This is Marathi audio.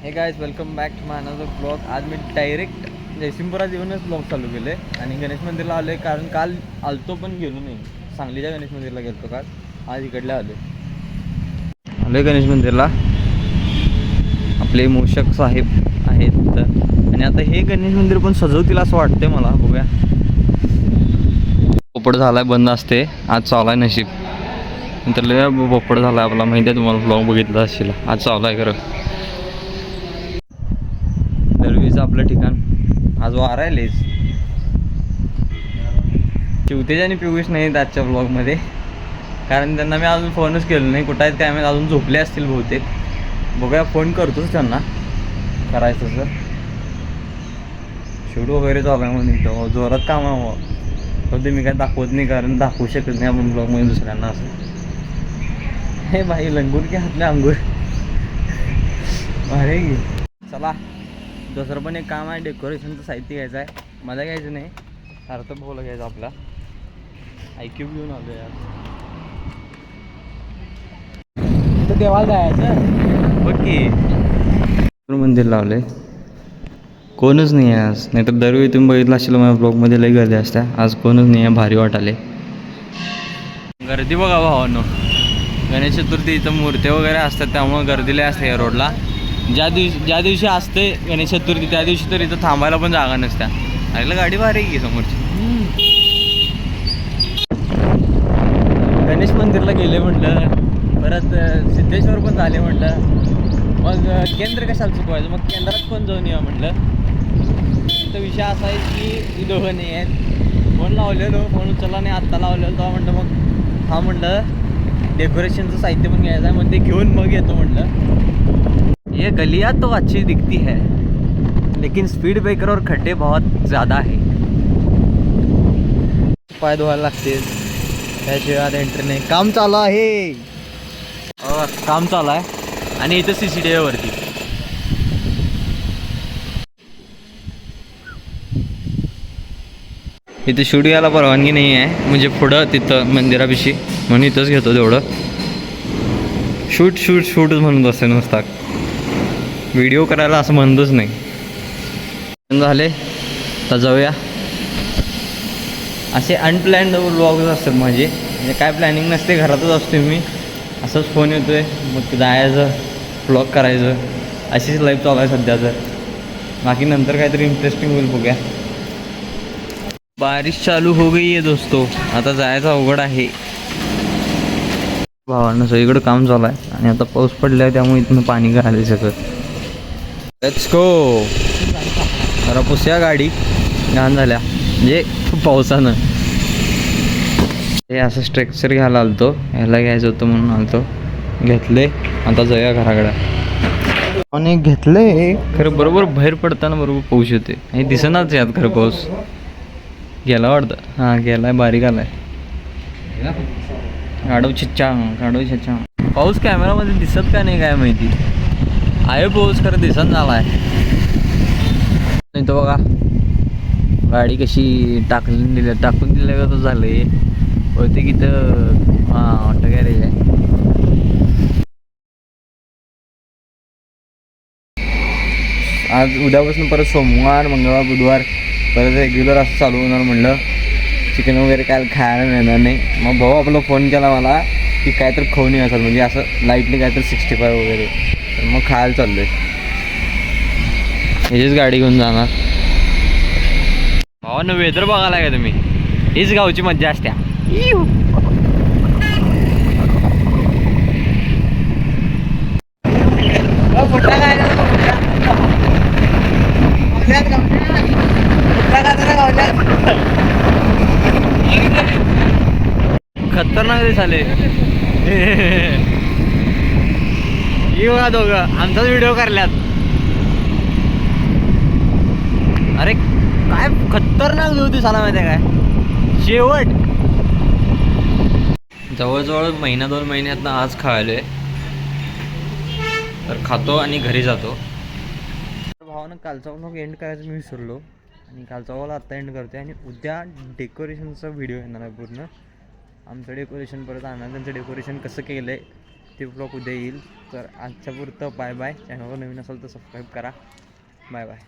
हे guys welcome back to my another blog. आज मी डायरेक्ट जयसिंगपुरात येऊनच ब्लॉग चालू केले आणि गणेश मंदिरला आलो आहे. कारण काल आलतो पण गेलो नाही. सांगलीच्या गणेश मंदिरला गेलो काल. आज इकडल्या आलो आहे गणेश मंदिरला. आपले मूषक साहेब आहेत तर. आणि आता हे गणेश मंदिर पण सजवतील असं वाटते मला. बघूया. पोपट झाला आहे, बंद असते. आज चालू आहे नशीब. नंतर लय पोपट झाला आहे आपला. माहिती आहे तुम्हाला, ब्लॉग बघितला असेल. आज चालू आहे खरं. दरवीचं आपलं ठिकाण. आज वारा आहे लेच. शिवतेज आणि पियुष नाहीत आजच्या ब्लॉगमध्ये. कारण त्यांना मी अजून फोनच केलो नाही. कुठं आहेत काय माहीत, अजून झोपले असतील बहुतेक. बघूया, फोन करतोच त्यांना करायचं सर. शूट वगैरे चालू आहे म्हणून इथं जोरात काम आहे. तर ते मी काय दाखवत नाही, कारण दाखवू शकत नाही आपण ब्लॉगमध्ये दुसऱ्यांना असं. हे बाई लंगूर की हातले अंगूर. अरे चला, दुसरं पण एक काम आहे. डेकोरेशनचं साहित्य घ्यायचं आहे. मला घ्यायचं नाही, सार्थक भाऊला घ्यायचं आपला. IQ घेऊन आलो यार. इथं देवाला जायचं बघ की मंदिर लावले. कोणच नाही आहे आज. नाहीतर दरवेळी तुम्ही बघितलं असेल माझ्या ब्लॉगमध्ये लई गर्दी असते. आज कोणच नाही आहे. भारी वाटाले. गर्दी बघा भावांनो. गणेश चतुर्थी इथं मूर्ती वगैरे असतात, त्यामुळे गर्दी लई असते या रोडला. ज्या दिवशी असते गणेश चतुर्थी त्या दिवशी तर इथं थांबायला पण जागा नसत्या. आईला गाडी भारी आहे की समोरची. गणेश मंदिरला गेले म्हटलं, परत सिद्धेश्वर पण झाले म्हटलं. मग केंद्र कशाला चुकवायचं, मग केंद्रात पण जाऊन या म्हटलं. तर विषय असा आहे की दोघं नाही आहेत. फोन लावलेलो, फोन उचलला नाही. आत्ता लावलेलो तेव्हा म्हटलं मग हा म्हटलं डेकोरेशनचं साहित्य पण घ्यायचं आहे. मग ते घेऊन मग येतो म्हटलं. ये गलियाँ तो अच्छी दिखती है, लेकिन स्पीड ब्रेकर और खड्डे बहुत ज़्यादा है. पाय धुवायला लागते, त्याशिवाय आता एंट्री नाही. काम चालू आहे, काम चालू आहे. आणि इथं CCTV वरती इथं शूट घ्यायला परवानगी नाही आहे. म्हणजे पुढं तिथं मंदिरापाशी, म्हणून इथंच घेतो तेवढं. शूटच म्हणत असते नुसता. व्हिडिओ करायला असं म्हणतच नाही. झाले तर जाऊया. असे अनप्लॅन्ड व्लॉग्स असतात माझे. म्हणजे काय प्लॅनिंग नसते, घरातच असतो मी. असंच फोन येतोय, मग जायचं व्लॉग करायचं. अशीच लाईफ चालू आहे सध्या. तर बाकी नंतर काहीतरी इंटरेस्टिंग होईल, बघूया. बारिश चालू हो गई आहे दोस्तो. आता जायचं अवघड आहे भावांना. सगळीकडे काम चालू आहे आणि आता पाऊस पडला आहे, त्यामुळे इथनं पाणी घालायला सगळं. Let's go. जरा पुसूया गाडी, घाण झाल्या म्हणजे पावसानं. हे असं स्ट्रक्चर घ्यायला आलतो, ह्याला घ्यायचं होतं म्हणून आलतो. घेतले, आता जाऊया घराकडे. आणि घेतले खरं. बरोबर बाहेर पडताना बरोबर पाऊस येते. हे दिसेनाच यात खरं पाऊस. गेला वाटतं. हां गेलाय, बारीक आलाय. गाडव छच्चा. पाऊस कॅमेरामध्ये दिसत का नाही काय माहिती. आहे पाऊस खरं, दिसत झाला आहे. नाही तर बघा गाडी कशी टाकून दिलं का तो झालं आहे. होते की तर ऑटो गॅरेज आहे. आज उद्यापासून परत सोमवार, मंगळवार, बुधवार परत रेग्युलर असं चालू होणार. म्हणलं चिकन वगैरे काय खायला मिळणार नाही. मग भाऊ आपला फोन केला मला की काहीतरी खाऊन असेल, म्हणजे असं लाईटली काहीतरी 65 वगैरे. तर मग खायला चाललो आहे. ह्याचीच गाडी घेऊन जाणार. भावानं वेदर बघायला का तुम्ही. हीच गावची मज्जा असत्या. खतरनाक दिसाले. येऊ का दोघं आमचाच व्हिडिओ करल्यात. अरे काय खतरनाक व्ह्यू दिसायला माहिती आहे काय. शेवट जवळजवळ 1-2 महिन्यातनं आज खायलोय. तर खातो आणि घरी जातो. भावानं कालचा व्लॉग एंड करायचं मी विसरलो, आणि कालचा व्लॉग आत्ता एंड करते. आणि उद्या डेकोरेशनचा व्हिडिओ येणार आहे पूर्ण. आमचं डेकोरेशन परत आणणार. त्यांचं डेकोरेशन कसं केलं आहे ते ब्लॉग उद्या येईल. तर आजच्या पुरतं बाय बाय. चॅनलवर नवीन असेल तर सबस्क्राईब करा. Bye bye.